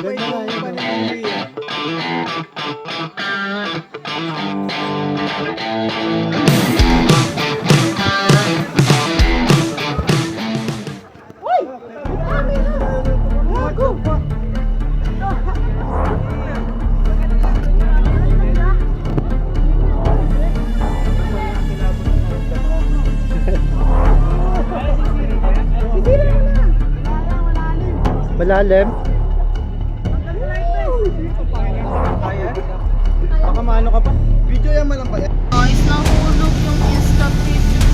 Ganda nga yung panimuli yan. Malalim? Baka maano ka pa? Video yan malang kaya. Guys, nahulog yung Insta picture.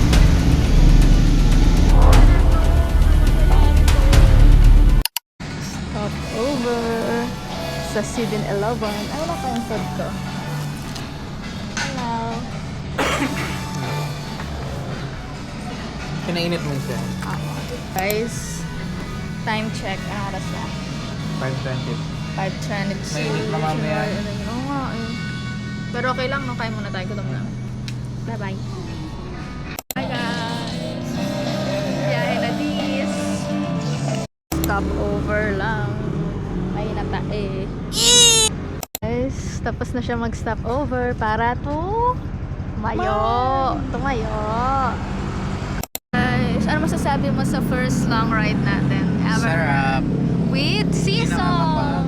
Stop over sa 7-Eleven. Ay, wala pa yung food ko. Hello. Kinainit mo siya. Guys, time check. Ang oras na. 5:20. 5:22. Mainit na mamaya. Oo nga eh. Pero okay lang, no? Kain muna tayo. Gutom na. Bye-bye. Hi guys! Biyahe na dis. Stop over lang. Ay nata eh. Guys, tapos na siya mag-stop over para tumayo. Guys, ano masasabi mo sa first long ride natin ever? Sarap. With sea salt.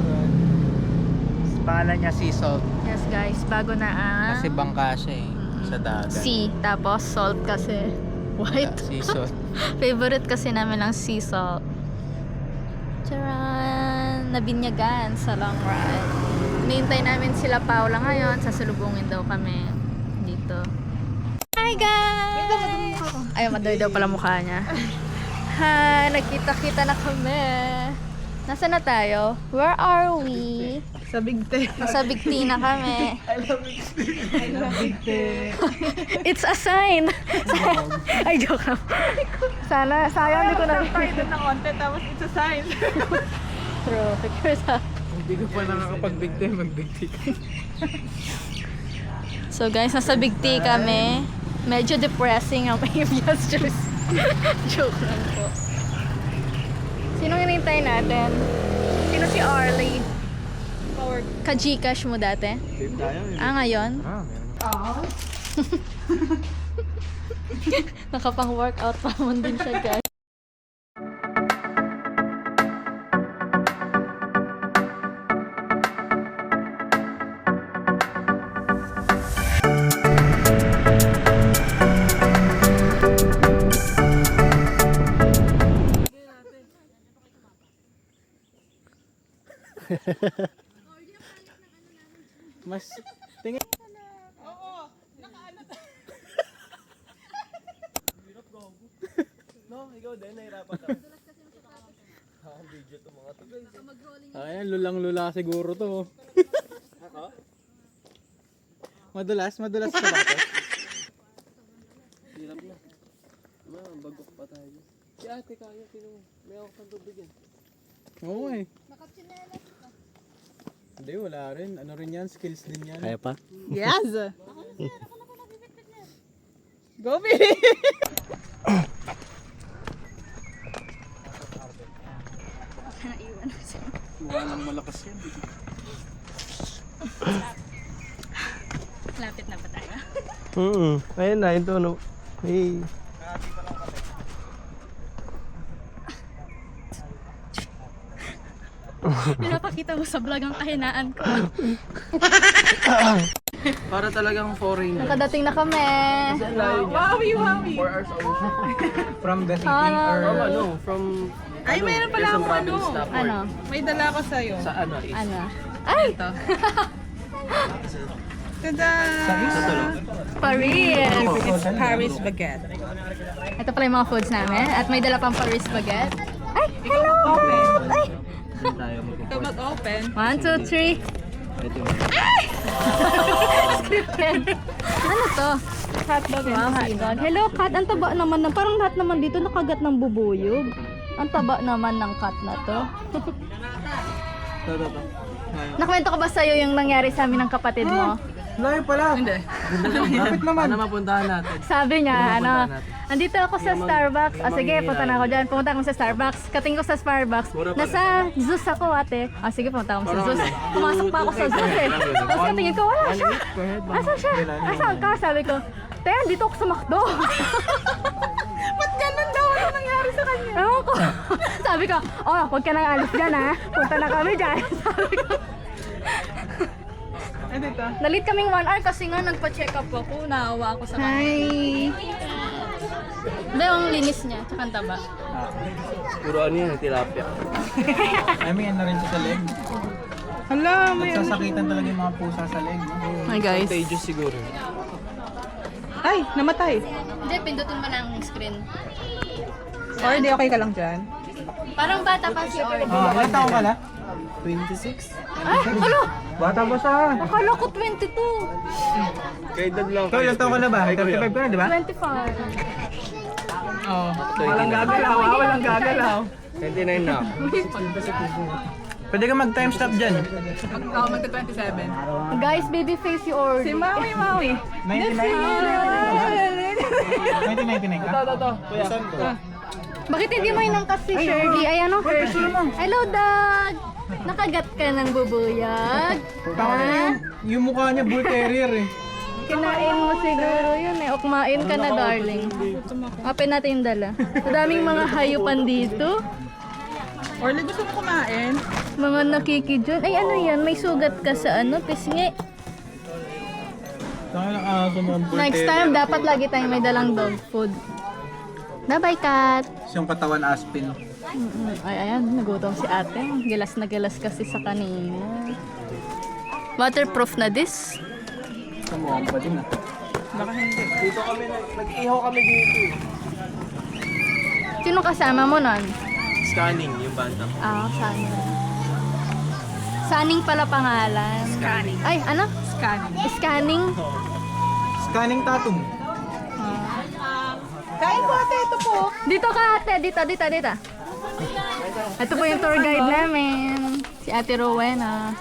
Pangalan niya sea salt. Yes guys, bago na ang Kasi bangka siya eh. Sa dagat. sea, tapos salt kasi white. Sea salt. Favorite kasi namin ang sea salt. Charan! Nabinyagan sa long ride. Hinihintay namin sila Paula ngayon. Sasalubungin daw kami dito. Hi guys! Ay, madoy daw pala mukha niya. Hi! Nagkita-kita na kami. Nasaan na tayo? Where are we? Sa Big Ten. Nasa Big T na kami. I love Big Ten. It's a sign. Ay, joke lang. Sana, sayang di ko na. Tayo doon ng konti, tapos it's a sign. True. Pictures ha. Hindi ko pa nakakapag-big day, mag-big day. So guys, nasa Big T kami. Medyo depressing ang mga gestures. Joke lang po. Sinong hinintay natin? Sino si Arlie? Power. Ka-Gcash mo dati? Ah, ngayon? Ah, meron. Nakapang-workout pa naman din siya guys. Mas tingin. Oo, nakaano tayo. No, ikaw din nahirapan ka. Video to mga to guys. Ayan, lulang-lula siguro to. Ako? Madulas ka ba to? Hirap na. Bagok pa tayo. Si ate kaya, may ako kang tubig yan. Oo eh. Hindi, wala rin. Ano rin yan? Skills din yan. Kaya pa? Yes! Go, Billy! Walang malakas yan. Lapit na ba tayo? Ayun na, ito no. Hey. Pinapakita mo sa vlog ang kahinaan ko. Para talagang foreigner. Nakadating na kami. Wowie, wowie! 4 hours from the city Hello. from Ay, meron pala akong ano. Ano? May dala ko sa'yo. sa ano is Ano? Ay! Ito. Tada! Paris! It's Paris baguette. Ito pala yung mga foods namin. At may dala pang Paris baguette. Ay! Hello! Open. Ay! tayo Ito mag-open. 1, 2, 3. Scripted. Ano to? Hotdog and Wow, hotdog. Hello, cat. Ang taba naman. Parang lahat naman dito nakagat ng bubuyog. Ang taba naman ng cat na to. to. Nakwento ko ba sa'yo yung nangyari sa amin ng kapatid mo? Layo pala. Hindi. Kapit naman. Ano mapuntahan natin? Sabi niya, ano, natin? andito ako sa Starbucks. O sige, punta na ako dyan. Pumunta ako sa Starbucks. Kating ko sa Starbucks. Nasa Zeus ako, ate. O sige, pumunta ako sa Zeus. Pumasok pa ako sa Zeus eh. Tapos katingin ko, wala siya. Asa siya? Asan ka? Sabi ko, te, dito ako sa McDo. Ba't ganun daw? Ano nangyari sa kanya? Ewan ko. Sabi ko, oh, huwag ka nang alis dyan ha. Punta na kami dyan. Sabi ko. Ano ito? Nalit kaming 1 hour kasi nga nagpa-check up ako. Naawa ako sa kanya. Hi! Hindi, ang linis niya. Tsaka ang taba. Puro ano yan, tilapia. I mean, ano rin sa leg. Hala, may ano. Sasakitan talaga yung mga pusa sa leg. Hi guys. Contagious siguro. Ay, namatay. Hindi, pindutin mo na ang screen. Or di okay ka lang dyan? Parang bata pa si Orly. Ilan taong ka na? 26? Ay, alo! Bata ba siya? Akala ko 22. Kay dad lang. Ikaw, ilan taong ka na ba? 35 ka na, di ba? 25. Oo. Walang gagalaw, walang gagalaw. 29 na. Pwede ka mag-time stop dyan. Ako magta-27. Guys, baby face si Orly. Si Maui, Maui. 1999 ka? Ito. Kuya. Bakit hindi mo inangkas si Shirley? Ay, ano, Hershey? Hello, dog! Nakagat ka ng bubuyag? Ha? Yung mukha niya, bull terrier eh. Kinain mo siguro yun eh. O kumain ka na, darling. Open natin yung dala. Madaming mga hayupan dito. Orly, gusto mo kumain? Mga nakikidyon. Ay, ano yan? May sugat ka sa ano? Pisngi. Next time, dapat lagi tayong may dalang dog food. Bye-bye, cat! Siyang katawan aspin. Ay, ayan. Nagutom si ate. Gilas na gilas kasi sa kanina. Waterproof na this. Kamuha pa din ah. Baka hindi. Dito kami, nag-ihaw kami dito eh. Sino kasama mo nun? Scanning yung banda. Sunning. Sunning pala pangalan. Scanning. Ay, ano? Scanning. Scanning? Scanning tatum. Kain po ate, ito po. Dito ka ate, dito. Ito po yung tour guide namin. Si Ate Rowena.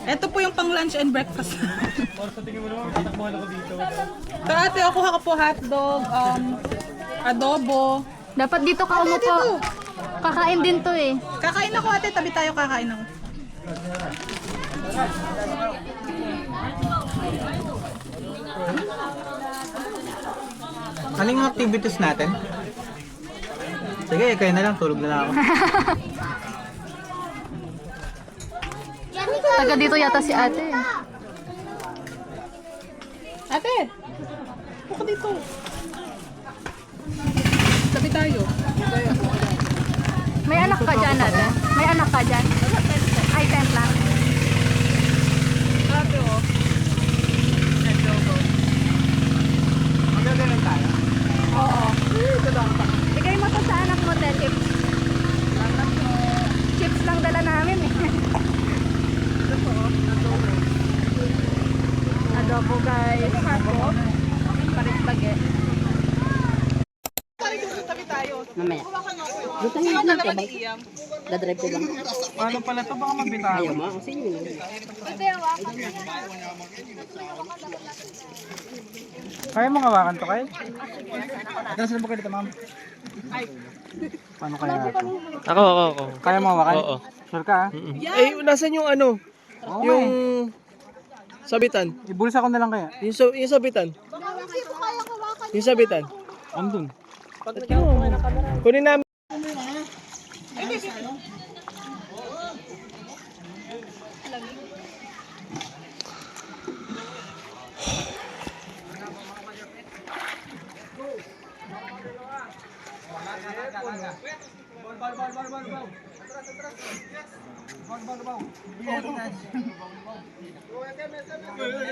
Ito po yung pang lunch and breakfast. Ito ate, ako ka po hotdog, adobo. Dapat dito ka umupo. Kakain din to eh. Kakain ako ate, tabi tayo kakain ako. Anong activities natin? Sige, kayo na lang. Tulog na lang ako. Taga dito yata si ate. Ate, ako dito. Tabi tayo. May anak ka dyan ate? May anak ka dyan? Ay, 10 lang. Ate oh. Adobo. Magagaling tayo. Oo. Bigay mo to sa anak mo, te, chips. Chips lang dala namin eh. Adobo guys. Paris baget. Tabi tayo. Mamaya. Gusto niyo na ba? Dadrive ko lang. Paano pala ito? Baka mabitaw. Ayaw mo? Sige. Kaya mo hawakan to kayo? Nasaan po kayo dito, ma'am? Paano kaya ito? Ako. Kaya mo hawakan? Oo. Sure ka? Eh, nasan yung ano? Oo, Yung sabitan. Ibulsa ko na lang kaya. Yung sabitan. Yung sabitan. Andun. Kunin namin.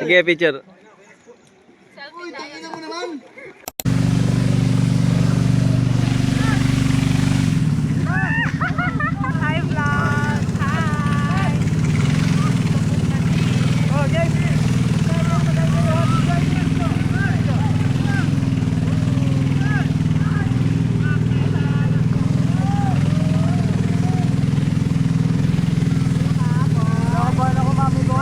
Sige, picture. Hi vlog! Hi! Oh, guys! Nakabahan ako, mami ko.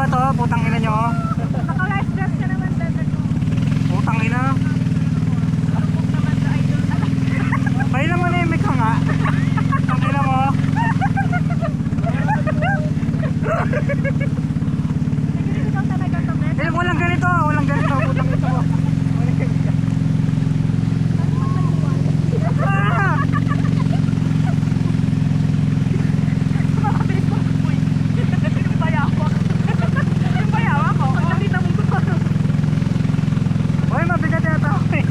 ba to? Putang ina nyo. Naka-life vest ka naman, Bebe. Putang ina. May lang manimik ka nga. Putang ina mo. Ikaw talaga to, Bebe. Walang ganito. Walang ganito. Putang ina mo. Ah! Hoy, mabigat yata ako eh.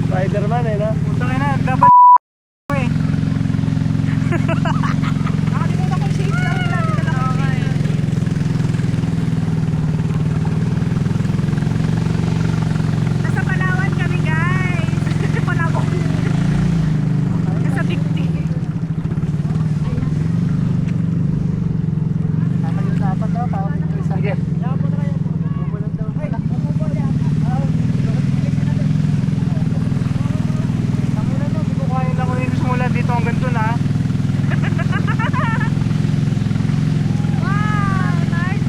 Spider-Man eh, no? Putang ina, dapat eh. Nasa Palawan kami, guys. Palawan. Nasa Bigti. Sige. Dito hanggang dun ha. Wow, nice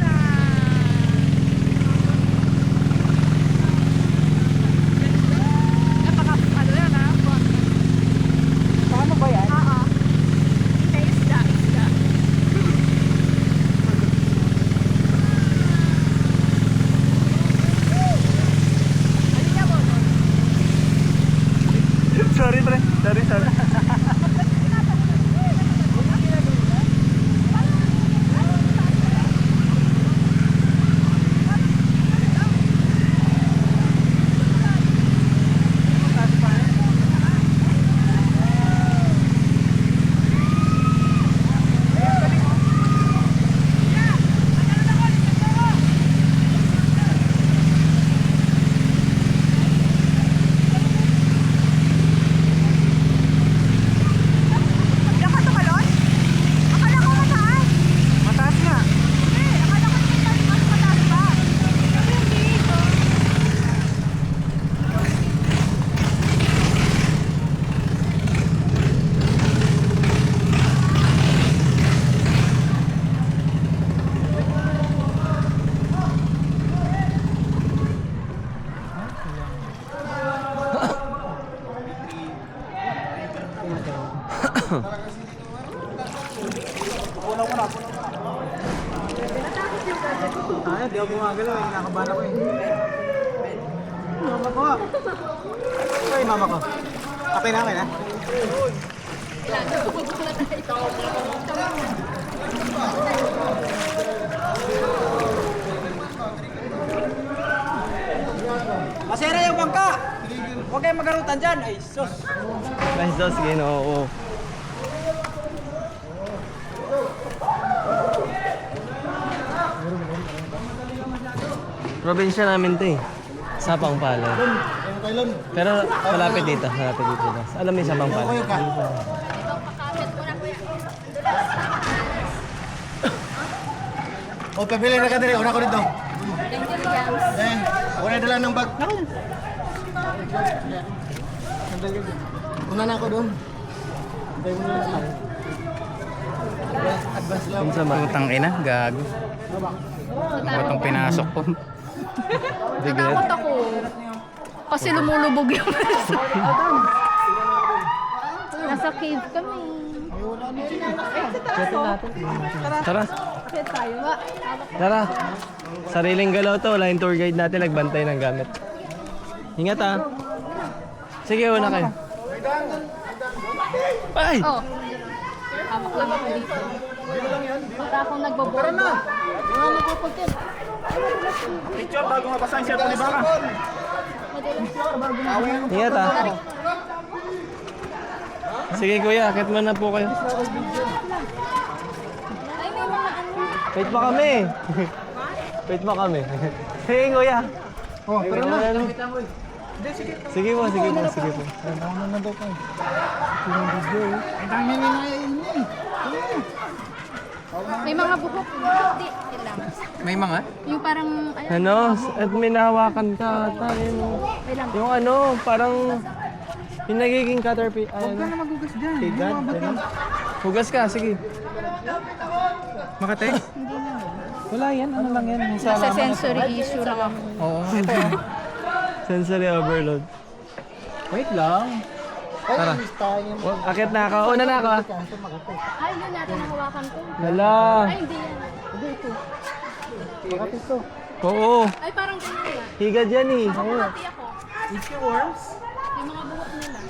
ano yan ha? Paano ba yan? Oo. Hindi, isda. Halika mo. Sorry pre. Sorry. Diyan ka tumalon? Akala ko mataas. Mataas nga. Hindi, akala ko mas mataas pa. Kasi hindi ito. Di ako gumagalaw eh. Kinakabahan ako eh. Mama ko. Ay, mama ko. Kapay namin ha. Masera yung bangka. Huwag kayong magarutan dyan. Ay, sus. Nice daw, sige, no. Probinsya namin to eh. Sapang Palad. Pero malapit dito. Alam mo yung Sapang Palad? O, pabili na ka dali. Una ko dito. Eh, una dala ng bag. Una na ako doon. Advance lang. Putang ina, gago. Ano itong pinasok ko? Natakot ako. Kasi lumulubog yung nasa cave kami. Tara. Bakit tayo nga? Tara. Sariling galaw to. Wala yung tour guide natin. Nagbantay ng gamit. Ingat ha. Sige, una kayo. Ay! Oh. Hamak lang ako dito. Para akong nagboboard. Tara na! Picture bago mabasa yung cellphone ni Baka. Ingat ha. Sige kuya, akit mo na po kayo. Ay, may mga ano. Wait pa kami. Wait pa kami. Sige kuya. Oh, pero na. Sige po. Ano na daw pa? Ang dami na na yun eh. May mga buhok. Hindi. Yun lang. May mga? Yung parang, Ano? At may nahawakan ka ata. Wait lang. Yung ano, parang yung nagiging caterpillar. Huwag ka na magugas dyan. Higad. Hugas ka, sige. Makate? Wala yan, ano lang yan. Yung Sa sensory issue lang ako. Oo. Sensory overload. Wait lang. Tara. Akit na ako. Una na ako. Ay, yun natin nahawakan ko. Lala. Ay, hindi yan. Hindi ito. Oo. Ay, parang ganyan yan. Higad yan eh. Pati ako. Itchy worms? Yung mga buhok nila.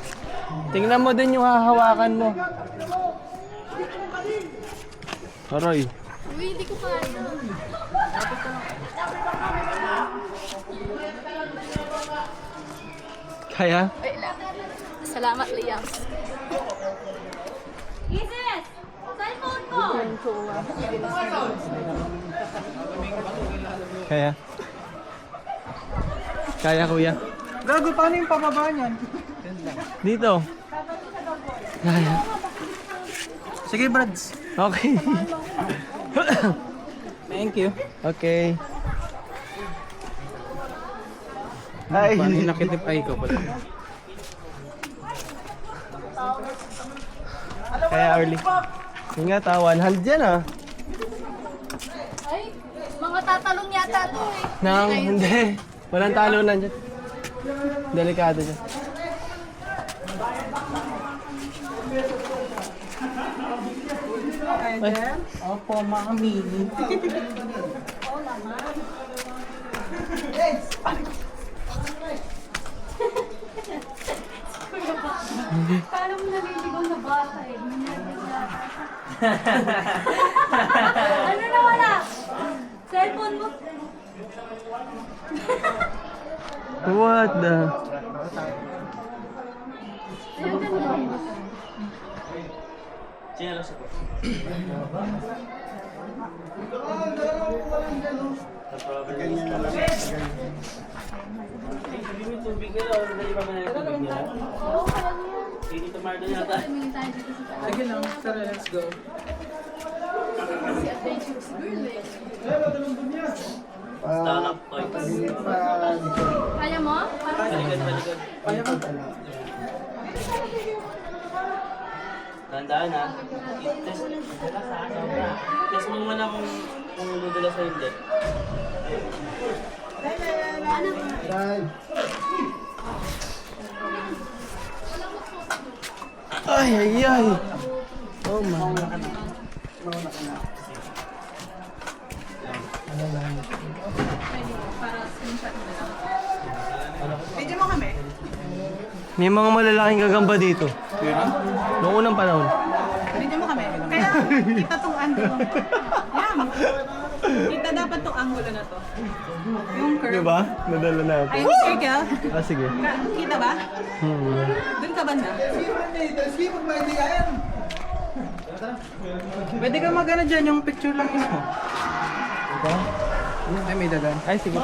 Tingnan mo din yung hahawakan mo. Aray. Uy, hindi ko kaya. Kaya? Wait lang. Salamat, Liam. Isis! Cellphone ko! Kaya? Kaya kuya? Gago, paano yung pababa niyan? Dito. Kaya. Sige, Brads. Okay. Thank you. Okay. Ay, Nakitip ay ko pala. kaya early. Ingat ah, 100 yan ah. Ay, mga tatalong yata to eh. Nang, hindi. Walang talunan dyan. Delikado dyan. Opo, mami. Paano mo naliligaw na bata eh? Ano na wala? Cellphone mo? What the? Sige lang, tara, let's go. Kaya mo? Tandaan ha. Test mo muna kung dudulas sa hindi. Ay, ay, ay. Oh my. Video mo kami. May mga malalaking gagamba dito. Noong unang panahon. Video mo kami. Kaya kita tong angulo. Yan. Kita dapat tong angulo na to. Yung curve. Diba? Nadala natin. Ay, yung circle. Ah, sige. Kita ba? Doon ka banda. Pwede ka magana dyan, yung picture lang mismo. Ay, may dagan. Ay, sige.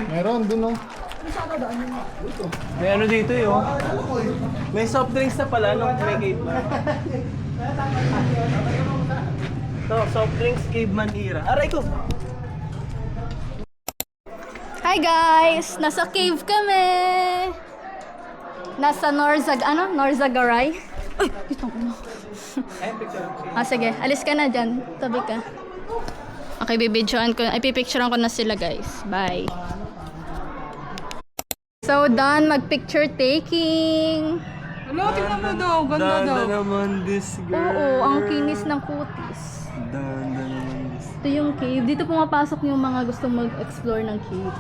Meron dun oh. May ano dito eh, oh. May soft drinks na pala, no? May caveman. So, soft drinks, caveman era. Aray ko! Hi guys! Nasa cave kami! Nasa Norzagaray? Ay! Ito ko na. Sige. Alis ka na dyan. Tabi ka. Okay, bibidyoan ko. Ay, pipicturean ko na sila guys. Bye! So, done mag-picture taking. Hello, tingnan mo daw. Ganda daw. Danda naman this girl. Oo, ang kinis ng kutis. Danda naman this. Ito yung cave. Dito pumapasok yung mga gustong mag-explore ng cave.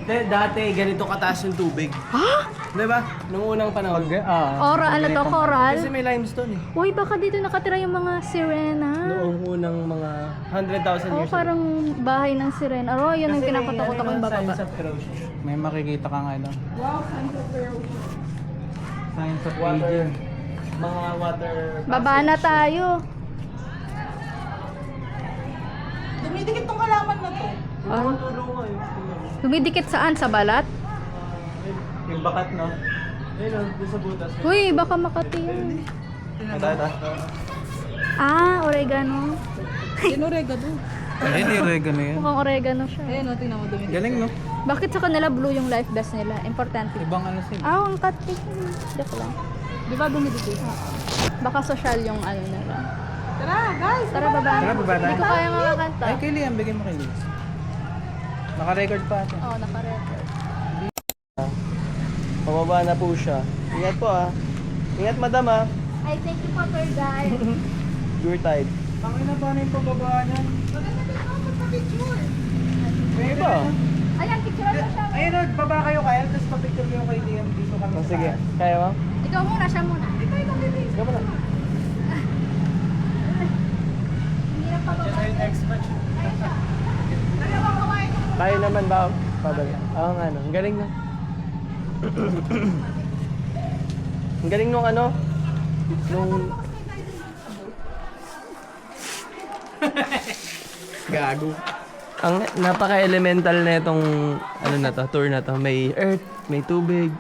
Dati, ganito kataas yung tubig. Ha? Diba? Noong unang panahon. Coral, ano to? Coral? Kasi may limestone eh. Uy, baka dito nakatira yung mga sirena. Noong unang mga 100,000 Oo, years parang bahay ng sirena. Aro, yun ang kinakatakot ako yung bababa. Science of erosion. May makikita ka nga doon. Wow, science of erosion. Science of Water. aging. Mga water. Baba na tayo. Dumidikit tong halaman na to. Ano? Tulong nga yun. Dumidikit saan? Sa balat? Yung bakat, no? Ayun, doon sa butas. Uy, baka makati yan. Ito. Ah, oregano. Dinuregado. Ay, hindi oregano yan. Mukhang oregano siya. Ayun, tingnan mo dumi. Galing, no? Bakit sa kanila blue yung life vest nila? Importante. Ibang ano sila. Ah, ang cupcake. Joke lang. Di ba dumidikit? Baka social yung ano nila. Tara, guys! Tara, baba. Tara, baba tayo. Hindi ko kaya makakanta. Ay, kay Liam, bigyan mo kay Liam. Naka-record pa siya. Oo, naka-record. Pababa na po siya. Ingat po ah. Ingat madam ah. Ay, thank you po, tour guide. Your tide. Pangina, paano yung pababa niyan? May iba. Ayan, picture na siya. Ayun, no, baba kayo kaya, tapos papicture kayo kay Liam dito kami. Oh, sige. Kaya mo? Ikaw muna, siya muna. Sige mo na. Hirap pa ba? Ayun, next match. Tayo naman ba? Pabalik. Oo nga no. Ang galing no. Ang galing nung ano. Nung... Gago. Ang napaka-elemental na itong ano na to, tour na to. May earth, may tubig,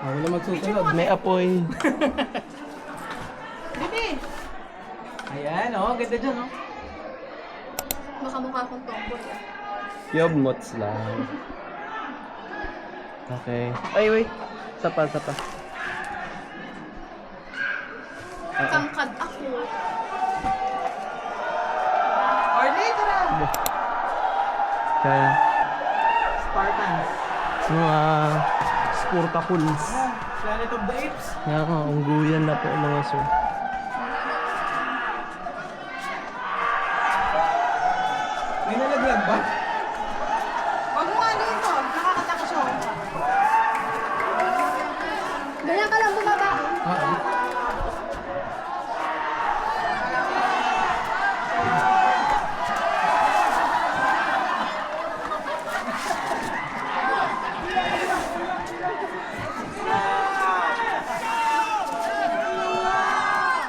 Wala magsusunod. may apoy. Ayan, oh, ganda dyan, oh. Baka mukha akong tomboy. Yobmots lang. Okay. Ay, wait. Sapa. Kangkad ako. Orly, tara! Kaya. Spartans. Mga Sportaculs. Planet of the Apes. Nakakaungguyan na po mga sir. May nalaglag ba? Huwag mo ano ito, nakakatakot siya. Ganyan ka lang bumaba.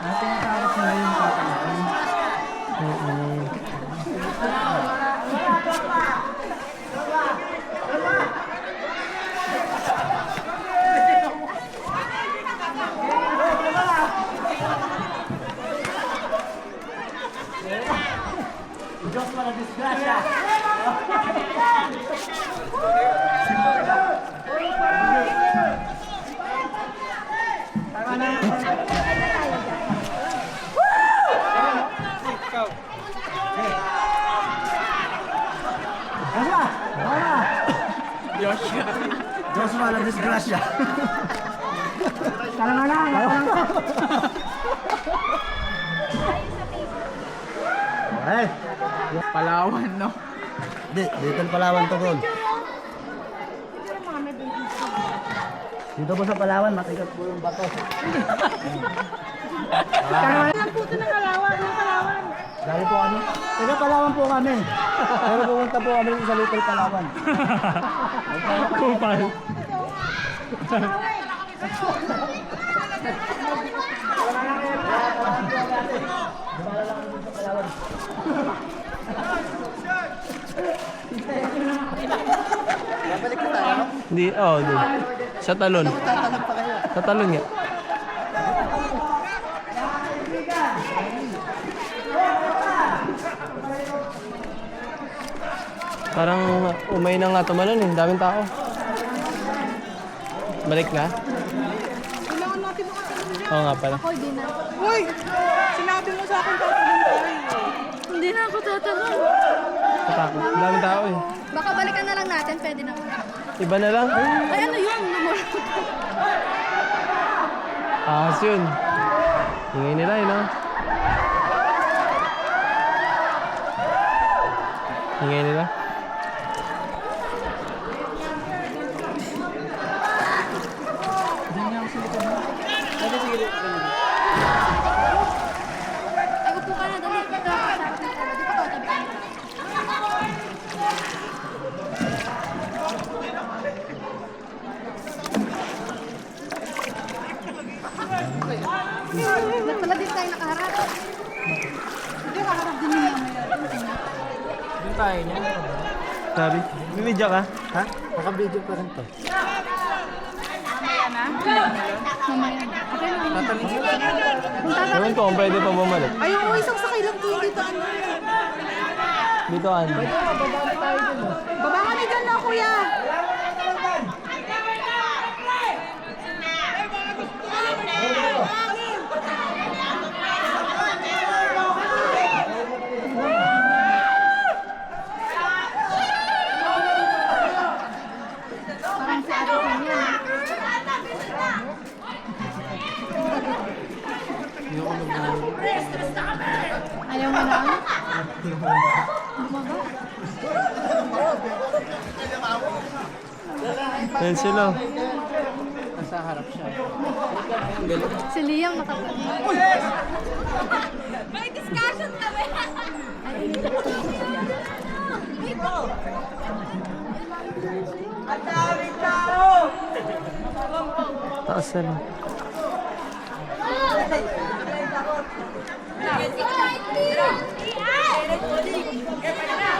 Natin yung takot nila yung tatangin. Joshua, la disgrasya. Ay, Palawan, no? dito ang Palawan to, Ron. Dito po sa Palawan, matigas po yung bato. Dali po kami. Taga Palawan po kami. Pero pumunta po kami sa Little Palawan. Kupal. Hindi, oh, di. Sa talon. Sa talon nga. Parang umay na nga tumalon eh. Daming tao. Balik na? Kailangan natin makatalon dyan. Oo nga pala. Ako, hindi na. Uy! Sinabi mo sa akin tatalon tayo. Hindi na ako tatanong. Katakot. Daming tao eh. Baka balikan na lang natin, pwede na. Iba na lang. Ay, ano yun? Ahas yun. Ingay nila eh, no? Ingay nila. Ay, upo ka na, dali. Ito, tapos na tayo. Di pa ko, tabi ka na. Ba't pala din tayo nakaharap? Hindi, kaharap din yung mamaya. Doon tayo niya. Sabi, bibidya ka? Ha? Naka-video pa rin to. Mamaya na. Mamaya. Okay lang. Ewan ko kung pwede pa bumalik. Ay, oo, isang sakay lang po dito. Ano? Dito ano? Baba kami dyan na, kuya. Parang si Ate Kanya. Ayaw mo na? Ayan sila. Si Liam nakapag. May discussion kami! Taas na lang.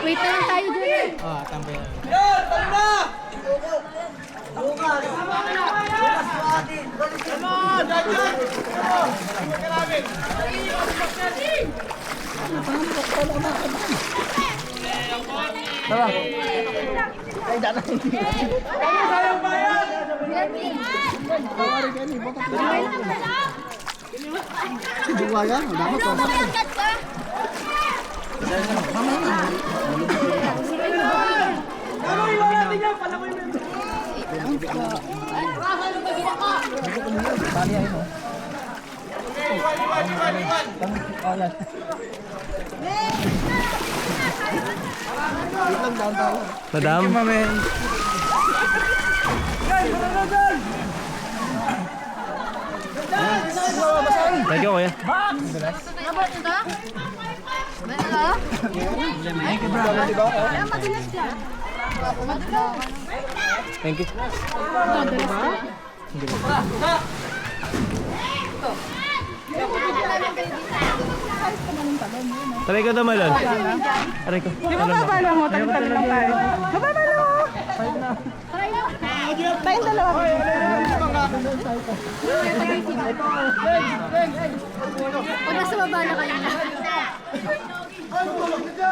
Wait na lang tayo dyan. Tara. Buwagan, dapat ko. Madam? Thank you, kuya. Dapat ito? Bala? Madalas siya. Thank you. Taray ko tamalon. Taray ko. Di ba babala mo? Talon lang tayo. Babala mo! Tayong dalawa. Pag nasa baba na kayo na.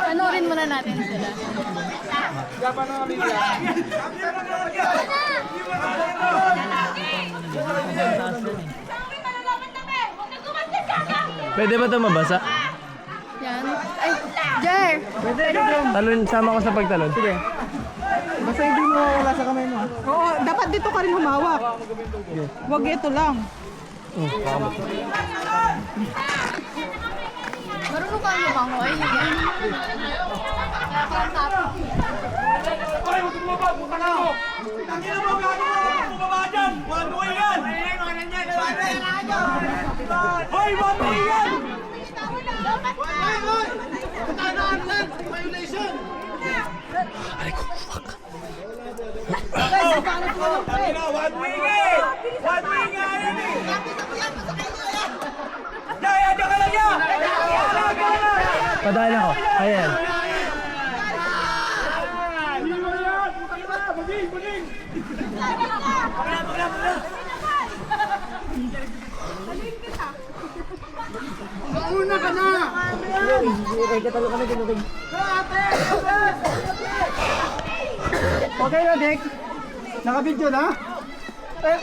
Panorin muna natin sila. Pwede ba ito mabasa? Yan. Ay, Jer! Talon, sama ko sa pagtalon. Sige. Basta hindi mo wala sa kamay mo. Oo, dapat dito ka rin humawak. Huwag ito lang. Marunong ka lumangoy. Yan. Padaan ako. Ayan. Mauna ka na! Okay na, Dick. Naka-video na? Eh,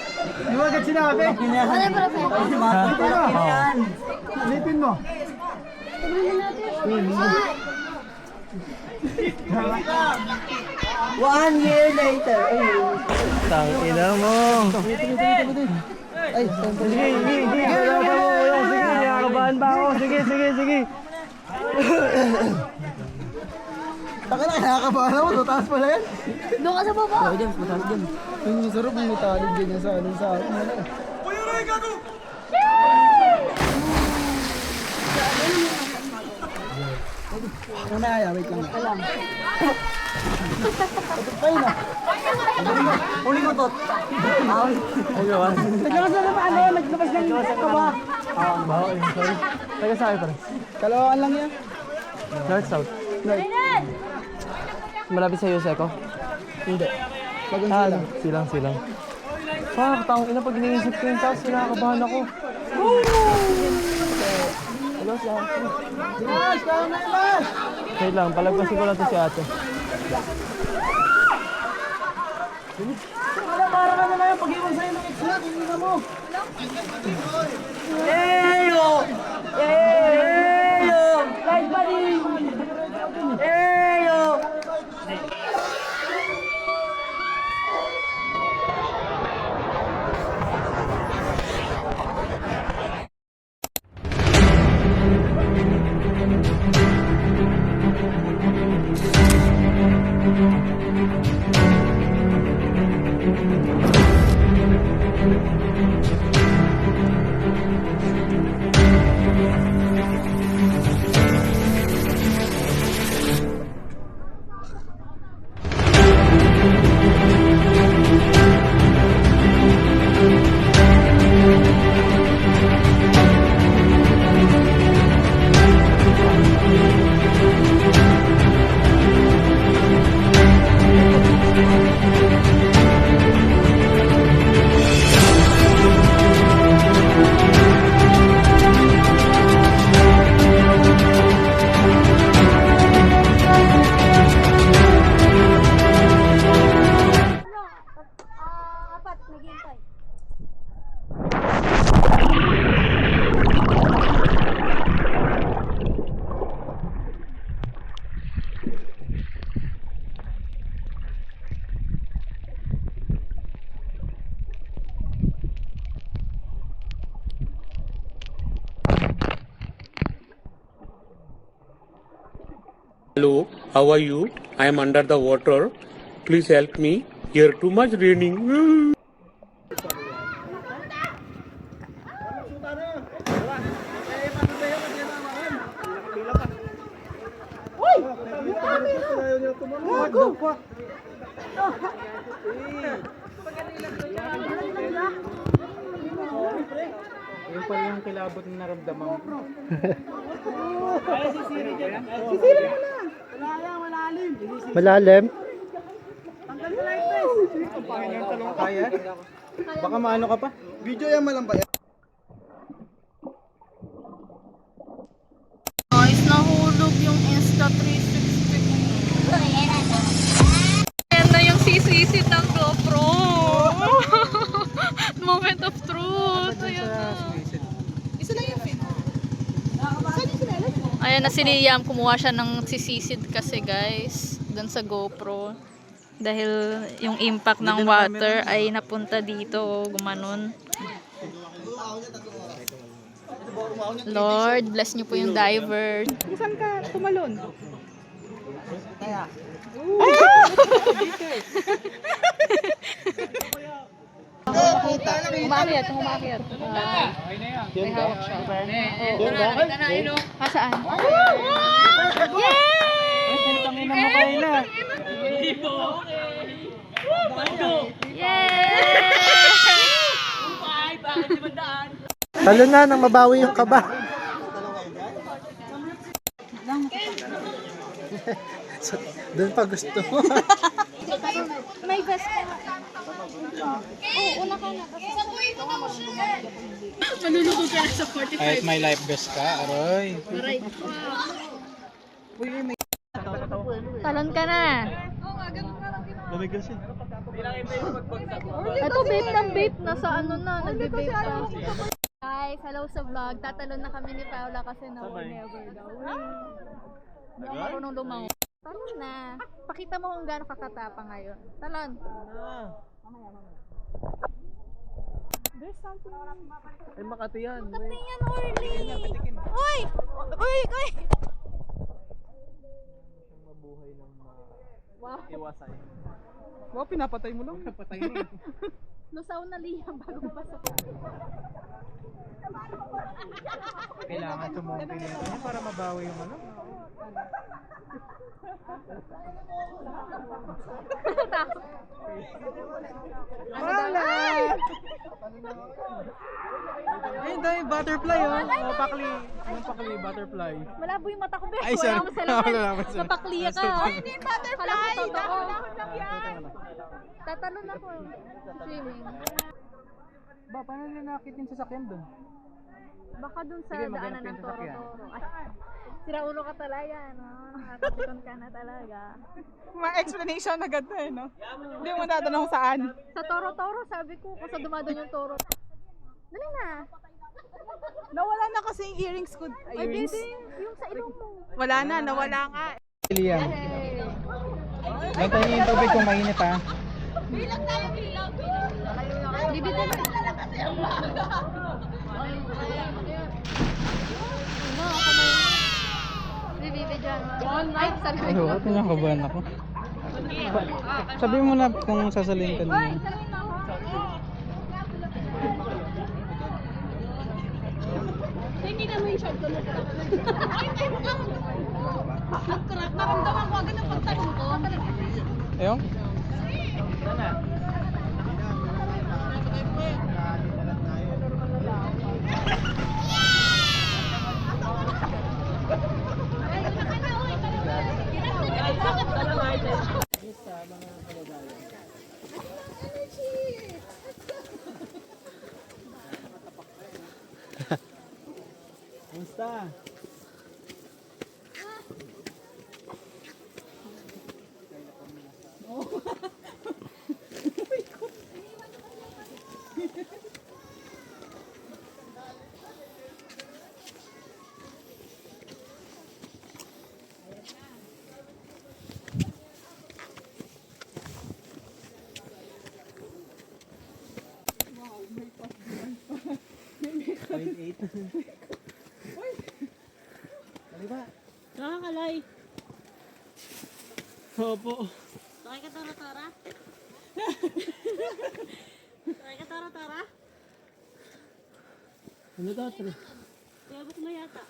di mo agad sinabi. Wala para pa. Lipin mo. Lipin mo. One year later. Tang ina mo. Ay, Sige, sige. Sige, nakakabahan pa ako. Sige, sige, sige. taka na, nakakabahan ako. Tataas pala yan. Doon ka sa baba. Yung masarap yung matalig ganyan sa akin sa akin. Mamaya, wait lang. Ayun na. Uli mo to. Ayun, ah. Naglabas na paano? Naglabas lang yung ka ba? Baho, sorry. Taga sa akin pa rin. Kalawaan lang yan. North, south. Malapit sa Yuseco? Hindi. Pag Ah, silang, silang. Fuck, tangin ina pag iniisip ko yung taas, kinakabahan ako. Hello, salamat po. Wait lang, palagpasin ko lang to si ate. Wala, para ka na lang yung pag-iwan sa'yo ng extra. Hindi na mo. Live buddy! Hello, how are you? I am under the water. Please help me. Here too much raining. Yung pala yung kilabot na naramdaman ko. Malalim? Kaya? Baka maano ka pa? Video yan malang ba yan? Guys, nahulog yung Insta360. Ayan na yung sisisit ng GoPro. Moment of truth. Ayan na. Ayan na si Liam. Kumuha siya ng sisisid kasi guys. Doon sa GoPro. Dahil yung impact ng water ay napunta dito. Gumanon. Lord, bless niyo po yung diver. Saan ka tumalon? Umakyat, umakyat. May hawak siya. Saan? Talo na nang mabawi yung kaba. So, doon pa gusto mo. May vest ka. Oo, una ka na. Malulugod ka na sa 45. Kahit may life vest ka, aroy. Talon ka na. Lamig kasi. Ito vape ng vape. Nasa ano na, nagbe-vape pa. Guys, hello sa vlog. Tatalon na kami ni Paula kasi never daw. Hindi ako marunong lumangon. Talon na. Pakita mo kung gaano kakatapa ngayon. Talon. There's something. Ay, Makati yan. Makati yan, Orly. Uy! Uy! Uy! Mabuhay ng Wow. iwasay. Wow, pinapatay mo lang. Pinapatay mo. Lusaw na Liam bago pasok. Kailangan tumunti nito niya para mabawi yung ano. Wala! Ay, dahil butterfly oh. Pakli. Yung pakli, butterfly. Malabo yung mata ko, Bes. Ay, sorry. Wala mo Wala sa mo, sorry. Napakliya ka. Sorry. Hindi, butterfly. Tatalo na ako. Swimming. Ba, paano nila nakakit yung sasakyan doon? Baka dun sa Sige, daanan maghanap ng yung sasakyan. Toro-Toro. Ay, sira ulo ka talaga, no? Nakakatikon ka na talaga. Mga explanation agad na no? Hindi mo tatanong saan. Sa Toro-Toro, sabi ko, kung sa dumadon yung Toro. Dali na. Nawala na kasi yung earrings ko. Ay, Earrings? baby, yung sa ilong mo. Wala na, nawala nga. Liam. Hey. Bantay niyo yung tubig kung mainit ha. Bibitin. Bibi dyan. Ay, sabi Ay, oo, pinakabahan ako. Sabi mo na kung sasalin ka na. hindi naman yung short ko na nag-crack. Naramdaman ko agad ang pagtanong ko. Ayun? Kumusta? Nakakalay. Opo. Sakay ka tara-tara? Sakay ka tara-tara? Ano to, Tre? Yabok na yata.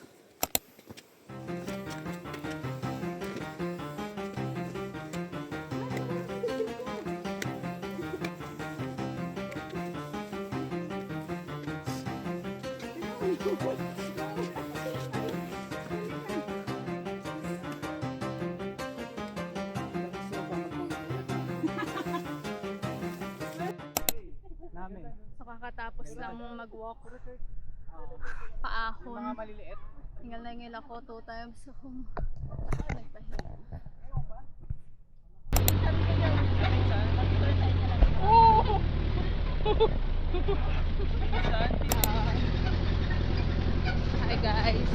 Namin. So kakatapos lang mag-walk. Paahon. Mga maliliit. Hingal na hingal ako 2 times ako nagpahinga. Hi guys.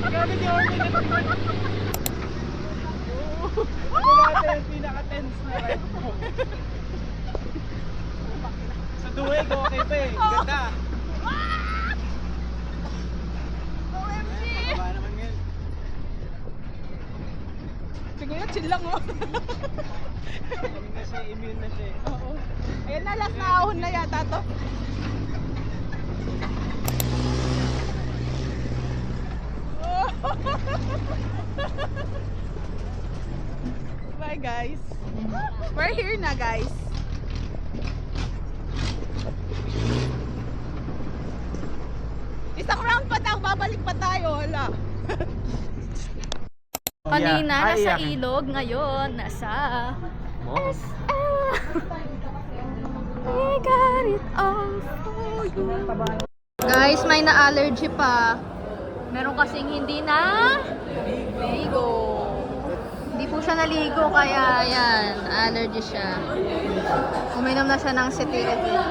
Grabe si Orly na naman. Ito natin yung pinaka-tense na ride mo. Sa duweg, okay pa eh. Ganda. OMG! Baba naman ngayon. Siguro chill lang oh. Kami kasi immune na siya eh. Oo. Ayan na, last na ahon na yata to. Bye guys. We're here na guys. Isang round pa tayo, babalik pa tayo. Wala. Kanina Ay, nasa iyakin. ilog, ngayon nasa SM. I got it all for you. Guys, may na-allergy pa. Meron kasing hindi na bigo. Hindi po siya naligo kaya yan, allergy siya. Uminom na siya ng cetirizine.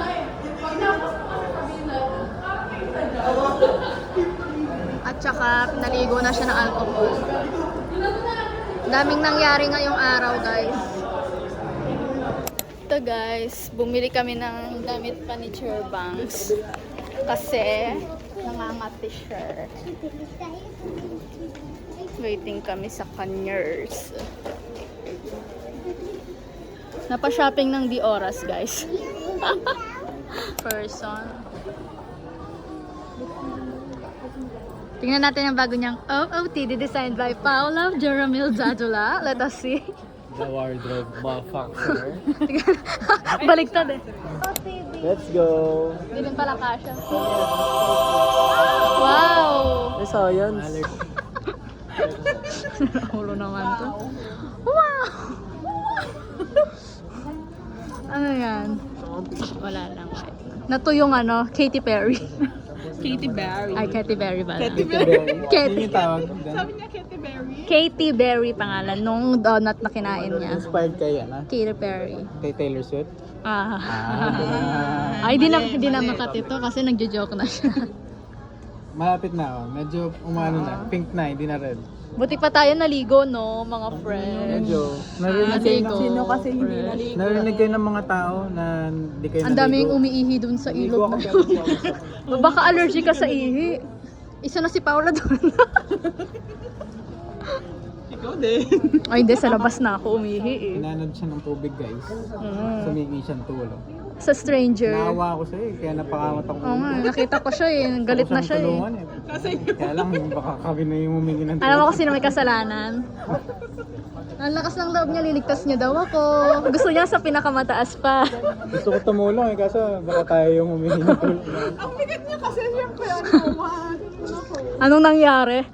At saka naligo na siya ng alcohol. Daming nangyari ngayong araw, guys. Ito guys, bumili kami ng damit pa ni Banks kasi nangangati siya. Waiting kami sa kanyers. Napa-shopping ng di oras, guys. Person. Tingnan natin ang bago niyang OOTD designed by Paula Jaramil Zadula. Let us see. The wardrobe motherfucker. Baligtad eh. Let's go. Hindi rin pala kasha. Wow! May science. Ulo naman to. Wow! Ano yan? Wala lang. Natuyong ano, Katy Perry. Katy Perry. Ay, Katy Perry ba? Katy Perry. Katy. Yung tawag doon. Sabi niya Katy Perry. Katy Perry pangalan nung donut na kinain niya. Inspired kay ano? Katy Perry. Kay Taylor Swift. Ah. Ay, di na makatito kasi nagjo-joke na siya. Malapit na oh. Medyo umano na. Pink na, hindi na red. Buti pa tayo naligo, no, mga friends. Medyo narinig kayo Naligo. Sino kasi hindi naligo? narinig kayo ng mga tao na hindi kayo Ang daming umiihi dun sa ilog na yun. Baka allergy ka sa ihi. Isa na si Paula doon. Ikaw din. Ay, hindi. Sa labas na ako umihi eh. Inanod siya ng tubig guys. Mm. Sumingi siyang tulong. Sa stranger. Naawa ako sa'yo kaya napakamot ako. Oo nga, nakita ko siya eh. Galit na siya eh. Kasi Kaya lang, baka kami na yung humingi ng Alam mo kasi na may kasalanan. Ang lakas ng loob niya, liligtas niya daw ako. Gusto niya sa pinakamataas pa. Gusto ko tumulong eh, kaso baka tayo yung humingi ng tulong. ang bigat niya kasi siyempre ano, mahal. Anong nangyari?